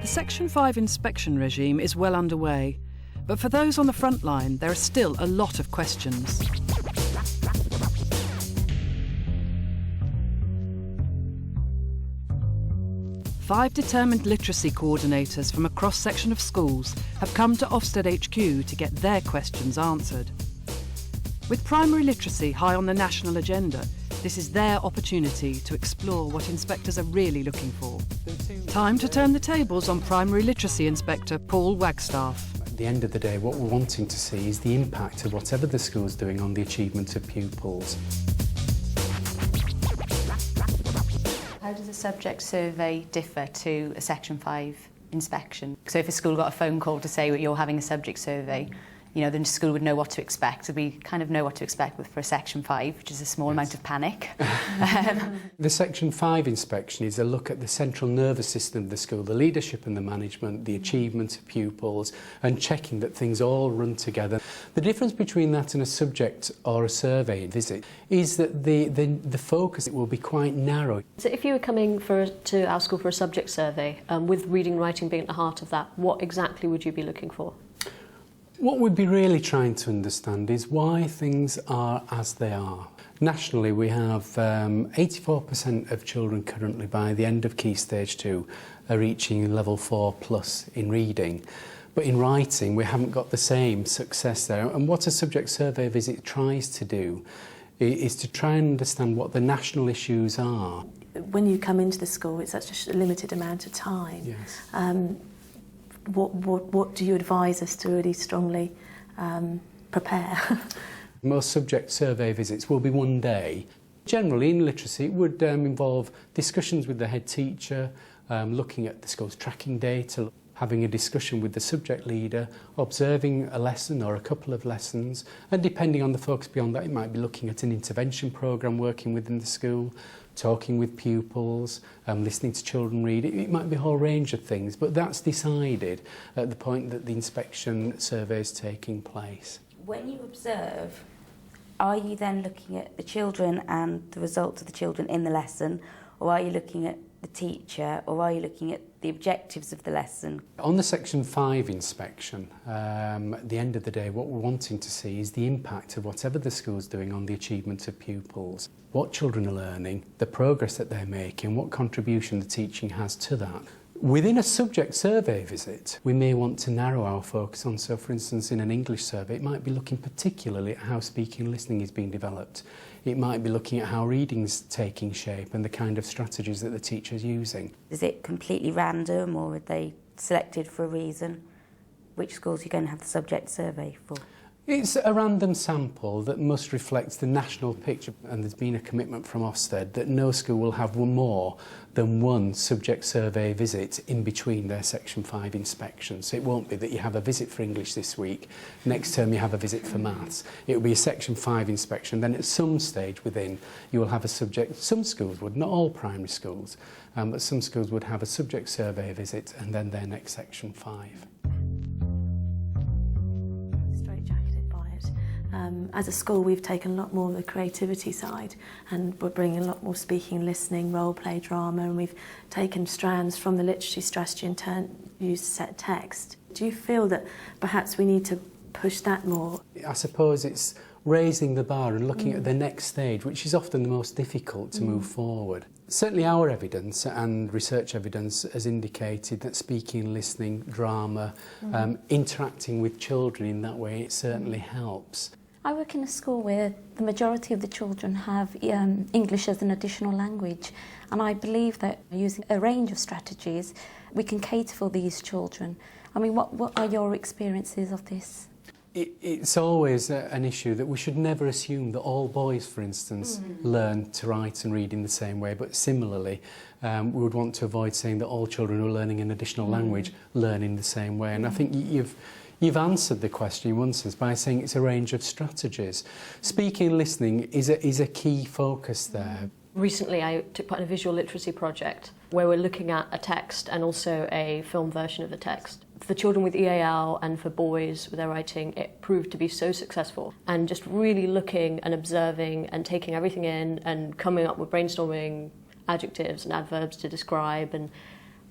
The Section 5 inspection regime is well underway, but for those on the front line, there are still a lot of questions. Five determined literacy coordinators from a cross-section of schools have come to Ofsted HQ to get their questions answered. With primary literacy high on the national agenda, this is their opportunity to explore what inspectors are really looking for. Time to turn the tables on Primary Literacy Inspector Paul Wagstaff. At the end of the day, what we're wanting to see is the impact of whatever the school's doing on the achievement of pupils. How does a subject survey differ to a Section 5 inspection? So if a school got a phone call to say you're having a subject survey, you know, the school would know what to expect. So we kind of know what to expect for a Section 5, which is a small amount of panic. The Section 5 inspection is a look at the central nervous system of the school, the leadership and the management, the achievement of pupils, and checking that things all run together. The difference between that and a subject or a survey visit is that the focus will be quite narrow. So if you were coming to our school for a subject survey, with reading and writing being at the heart of that, what exactly would you be looking for? What we'd be really trying to understand is why things are as they are. Nationally, we have 84% of children currently by the end of Key Stage 2 are reaching level 4+ in reading. But in writing, we haven't got the same success there. And what a subject survey visit tries to do is to try and understand what the national issues are. When you come into the school, it's such a limited amount of time. Yes. What do you advise us to really strongly prepare? Most subject survey visits will be one day. Generally in literacy it would involve discussions with the head teacher, looking at the school's tracking data, having a discussion with the subject leader, observing a lesson or a couple of lessons, and depending on the focus beyond that, it might be looking at an intervention programme working within the school, talking with pupils, listening to children read. It might be a whole range of things, but that's decided at the point that the inspection survey is taking place. When you observe, are you then looking at the children and the results of the children in the lesson, or are you looking at the teacher, or are you looking at the objectives of the lesson? On the Section 5 inspection, at the end of the day, what we're wanting to see is the impact of whatever the school's doing on the achievement of pupils, what children are learning, the progress that they're making, what contribution the teaching has to that. Within a subject survey visit, we may want to narrow our focus on, so for instance in an English survey, it might be looking particularly at how speaking and listening is being developed. It might be looking at how reading's taking shape and the kind of strategies that the teacher's using. Is it completely random, or are they selected for a reason? Which schools are you going to have the subject survey for? It's a random sample that must reflect the national picture, and there's been a commitment from Ofsted that no school will have more than one subject survey visit in between their Section 5 inspections. So it won't be that you have a visit for English this week, next term you have a visit for maths. It will be a Section 5 inspection, then at some stage within you will have a subject. Some schools would, not all primary schools, but some schools would have a subject survey visit and then their next Section 5. As a school, we've taken a lot more of the creativity side, and we're bringing a lot more speaking, listening, role play, drama, and we've taken strands from the literacy strategy and used set text. Do you feel that perhaps we need to push that more? I suppose it's raising the bar and looking at the next stage, which is often the most difficult to move forward. Certainly our evidence and research evidence has indicated that speaking, listening, drama, interacting with children in that way, it certainly helps. I work in a school where the majority of the children have English as an additional language, and I believe that using a range of strategies we can cater for these children. I mean, what are your experiences of this? It's always an issue that we should never assume that all boys, for instance, learn to write and read in the same way, but similarly we would want to avoid saying that all children who are learning an additional language learn in the same way. And I think you've answered the question in one sense by saying it's a range of strategies. Speaking and listening is a key focus there. Recently I took part in a visual literacy project where we're looking at a text and also a film version of the text. For children with EAL and for boys with their writing, it proved to be so successful. And just really looking and observing and taking everything in and coming up with brainstorming adjectives and adverbs to describe and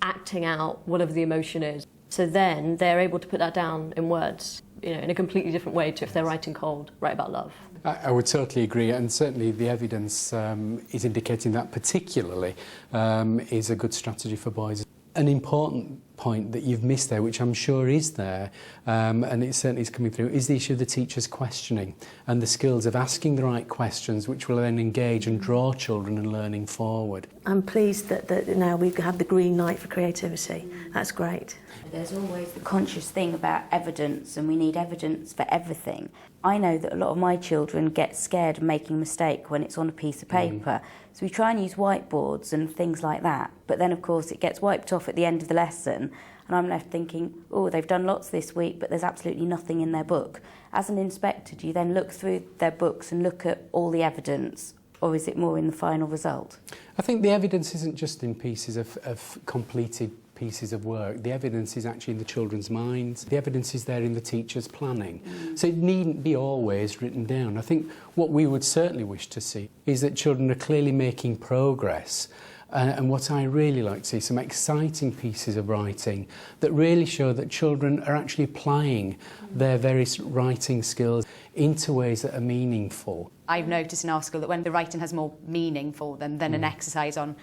acting out whatever the emotion is. So then they're able to put that down in words, in a completely different way to if they're writing cold, write about love. I would totally agree, and certainly the evidence is indicating that particularly is a good strategy for boys. An important point that you've missed there, which I'm sure is there, and it certainly is coming through, is the issue of the teachers questioning and the skills of asking the right questions, which will then engage and draw children and learning forward. I'm pleased that now we have the green light for creativity. That's great. There's always the conscious thing about evidence, and we need evidence for everything. I know that a lot of my children get scared of making a mistake when it's on a piece of paper. So we try and use whiteboards and things like that. But then, of course, it gets wiped off at the end of the lesson. And I'm left thinking, oh, they've done lots this week, but there's absolutely nothing in their book. As an inspector, do you then look through their books and look at all the evidence? Or is it more in the final result? I think the evidence isn't just in pieces of completed pieces of work. The evidence is actually in the children's minds. The evidence is there in the teacher's planning. So it needn't be always written down. I think what we would certainly wish to see is that children are clearly making progress. And what I really like to see, some exciting pieces of writing that really show that children are actually applying their various writing skills into ways that are meaningful. I've noticed in our school that when the writing has more meaning for them than an exercise on,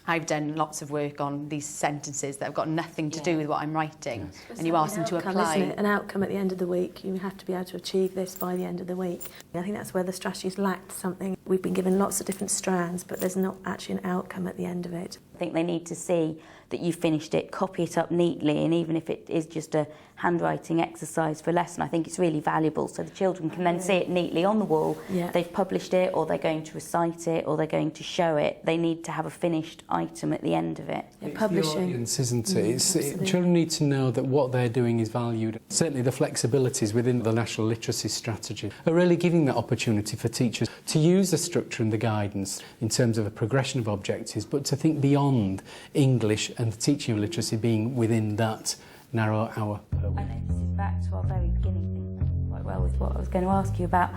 I've done lots of work on these sentences that have got nothing to do with what I'm writing, and you ask them to apply. Isn't it? An outcome at the end of the week. You have to be able to achieve this by the end of the week. I think that's where the strategy's lacked something. We've been given lots of different strands, but there's not actually an outcome at the end of it. I think they need to see that you finished it, copy it up neatly, and even if it is just a handwriting exercise for a lesson, I think it's really valuable, so the children can then see it neatly on the wall. Yeah. They've published it, or they're going to recite it, or they're going to show it. They need to have a finished item at the end of it. Yeah, It's publishing. the audience, isn't it? Children need to know that what they're doing is valued. Certainly the flexibilities within the National Literacy Strategy are really giving that opportunity for teachers to use the structure and the guidance in terms of a progression of objectives, but to think beyond English and the teaching of literacy being within that narrow hour per week. I know this is back to our very beginning thing quite well with what I was going to ask you about.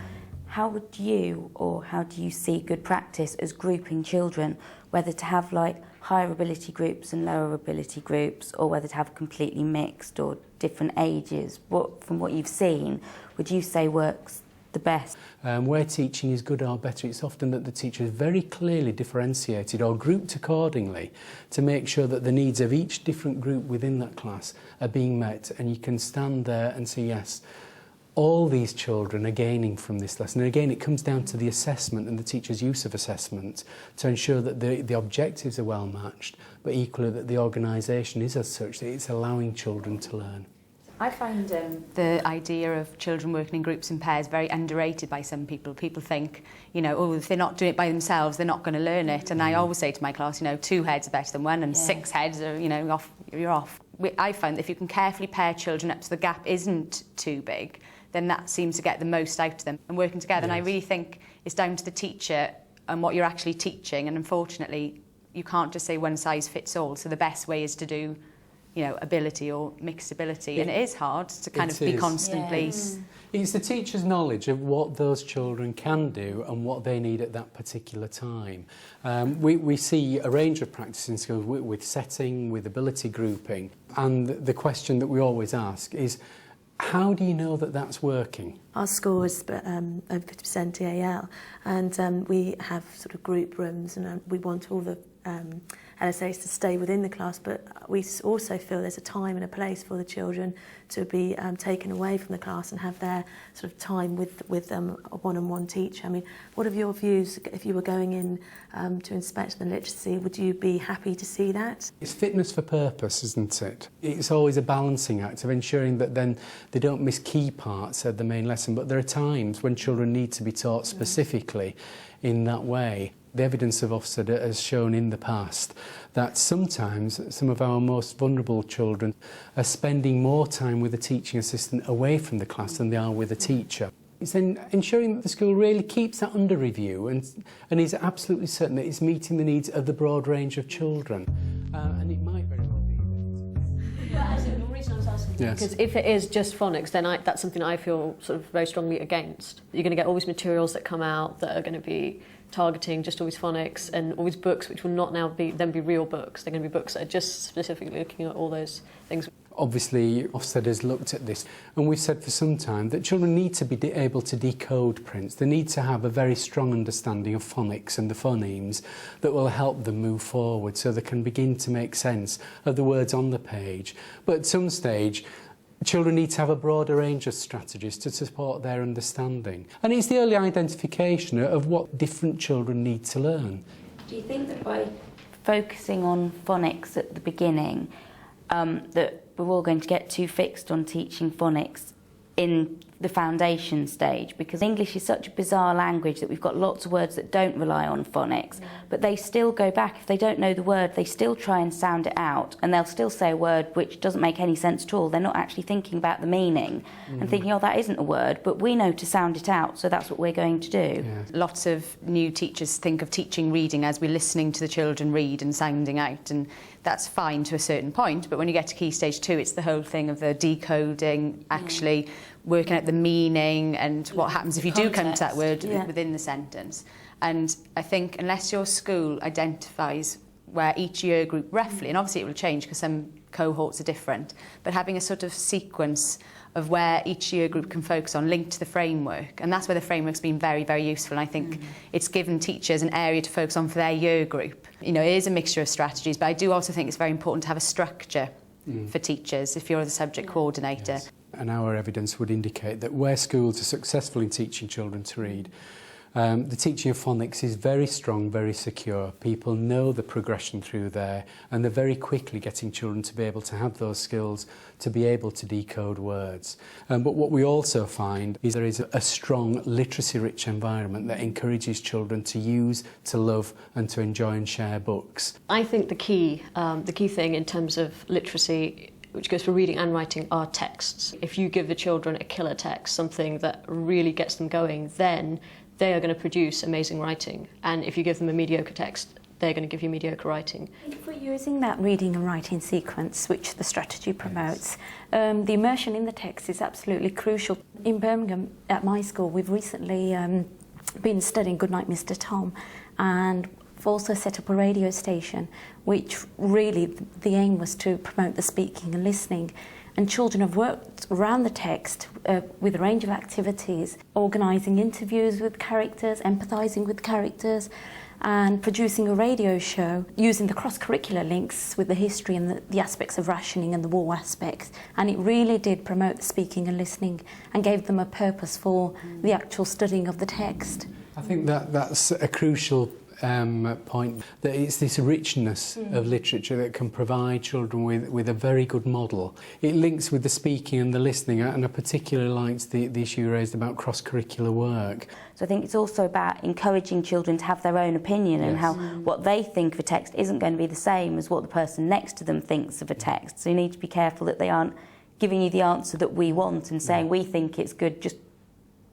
How would you, or how do you see good practice as grouping children, whether to have like higher ability groups and lower ability groups, or whether to have completely mixed or different ages? What, from what you've seen, would you say works the best? Where teaching is good or better, it's often that the teacher is very clearly differentiated or grouped accordingly to make sure that the needs of each different group within that class are being met, and you can stand there and say, yes, all these children are gaining from this lesson. And again, it comes down to the assessment and the teacher's use of assessment to ensure that the objectives are well matched, but equally that the organisation is as such that it's allowing children to learn. I find the idea of children working in groups and pairs very underrated by some people. People think, if they're not doing it by themselves, they're not going to learn it. And I always say to my class, 2 heads are better than 1, and 6 heads are, you're off. I find that if you can carefully pair children up so the gap isn't too big, then that seems to get the most out of them and working together. Yes. And I really think it's down to the teacher and what you're actually teaching. And unfortunately, you can't just say one size fits all. So the best way is to do ability or mixed ability, and it is hard to kind of be constantly... Yes. It's the teacher's knowledge of what those children can do and what they need at that particular time. We see a range of practice in schools with setting, with ability grouping, and the question that we always ask is, how do you know that that's working? Our school is over 50% EAL, and we have sort of group rooms, and we want all the LSAs to stay within the class, but we also feel there's a time and a place for the children to be taken away from the class and have their sort of time with a one-on-one teacher. I mean, what are your views if you were going in to inspect the literacy? Would you be happy to see that? It's fitness for purpose, isn't it? It's always a balancing act of ensuring that then they don't miss key parts of the main lesson, but there are times when children need to be taught specifically in that way. The evidence of Ofsted has shown in the past that sometimes some of our most vulnerable children are spending more time with a teaching assistant away from the class than they are with a teacher. It's then ensuring that the school really keeps that under review and is absolutely certain that it's meeting the needs of the broad range of children. And it might very well be that... The reason I was asking, yes. Because if it is just phonics, then that's something I feel sort of very strongly against. You're going to get all these materials that come out that are going to be targeting just always phonics and always books which will not now be real books. They're going to be books that are just specifically looking at all those things. Obviously, Ofsted has looked at this, and we've said for some time that children need to be able to decode prints. They need to have a very strong understanding of phonics and the phonemes that will help them move forward so they can begin to make sense of the words on the page. But at some stage, children need to have a broader range of strategies to support their understanding. And it's the early identification of what different children need to learn. Do you think that by focusing on phonics at the beginning, that we're all going to get too fixed on teaching phonics in the foundation stage? Because English is such a bizarre language that we've got lots of words that don't rely on phonics, but they still go back. If they don't know the word, they still try and sound it out, and they'll still say a word which doesn't make any sense at all. They're not actually thinking about the meaning and thinking, oh, that isn't a word, but we know to sound it out, so that's what we're going to do. Yeah. Lots of new teachers think of teaching reading as we're listening to the children read and sounding out, and that's fine to a certain point, but when you get to Key Stage 2, it's the whole thing of the decoding, actually working out the meaning and what happens if you do come to that word within the sentence. And I think unless your school identifies where each year group roughly, and obviously it will change because some cohorts are different, but having a sort of sequence of where each year group can focus on linked to the framework, and that's where the framework's been very, very useful. And I think it's given teachers an area to focus on for their year group. You know, it is a mixture of strategies, but I do also think it's very important to have a structure for teachers if you're the subject coordinator. Yes. And our evidence would indicate that where schools are successful in teaching children to read, the teaching of phonics is very strong, very secure. People know the progression through there, and they're very quickly getting children to be able to have those skills to be able to decode words. But what we also find is there is a strong literacy-rich environment that encourages children to use, to love and to enjoy and share books. I think the key thing in terms of literacy, which goes for reading and writing, are texts. If you give the children a killer text, something that really gets them going, then they are going to produce amazing writing. And if you give them a mediocre text, they're going to give you mediocre writing. If we're using that reading and writing sequence, which the strategy promotes, the immersion in the text is absolutely crucial. In Birmingham, at my school, we've recently been studying Goodnight Mr. Tom, and we've also set up a radio station, which really the aim was to promote the speaking and listening. And children have worked around the text with a range of activities, organising interviews with characters, empathising with characters, and producing a radio show using the cross-curricular links with the history and the aspects of rationing and the war aspects. And it really did promote the speaking and listening and gave them a purpose for the actual studying of the text. I think that's a crucial point, that it's this richness of literature that can provide children with a very good model. It links with the speaking and the listening, and I particularly liked the issue raised about cross-curricular work. So I think it's also about encouraging children to have their own opinion and how what they think of a text isn't going to be the same as what the person next to them thinks of a text. So you need to be careful that they aren't giving you the answer that we want and saying we think it's good just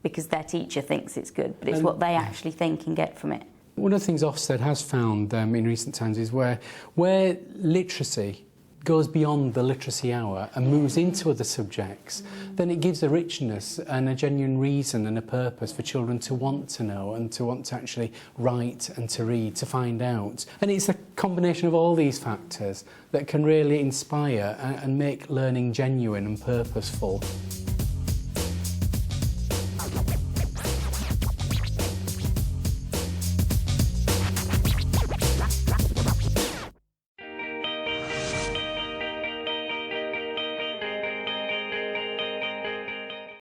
because their teacher thinks it's good, but it's what they actually think and get from it. One of the things Ofsted has found in recent times is where literacy goes beyond the literacy hour and moves into other subjects, then it gives a richness and a genuine reason and a purpose for children to want to know and to want to actually write and to read, to find out. And it's a combination of all these factors that can really inspire and make learning genuine and purposeful.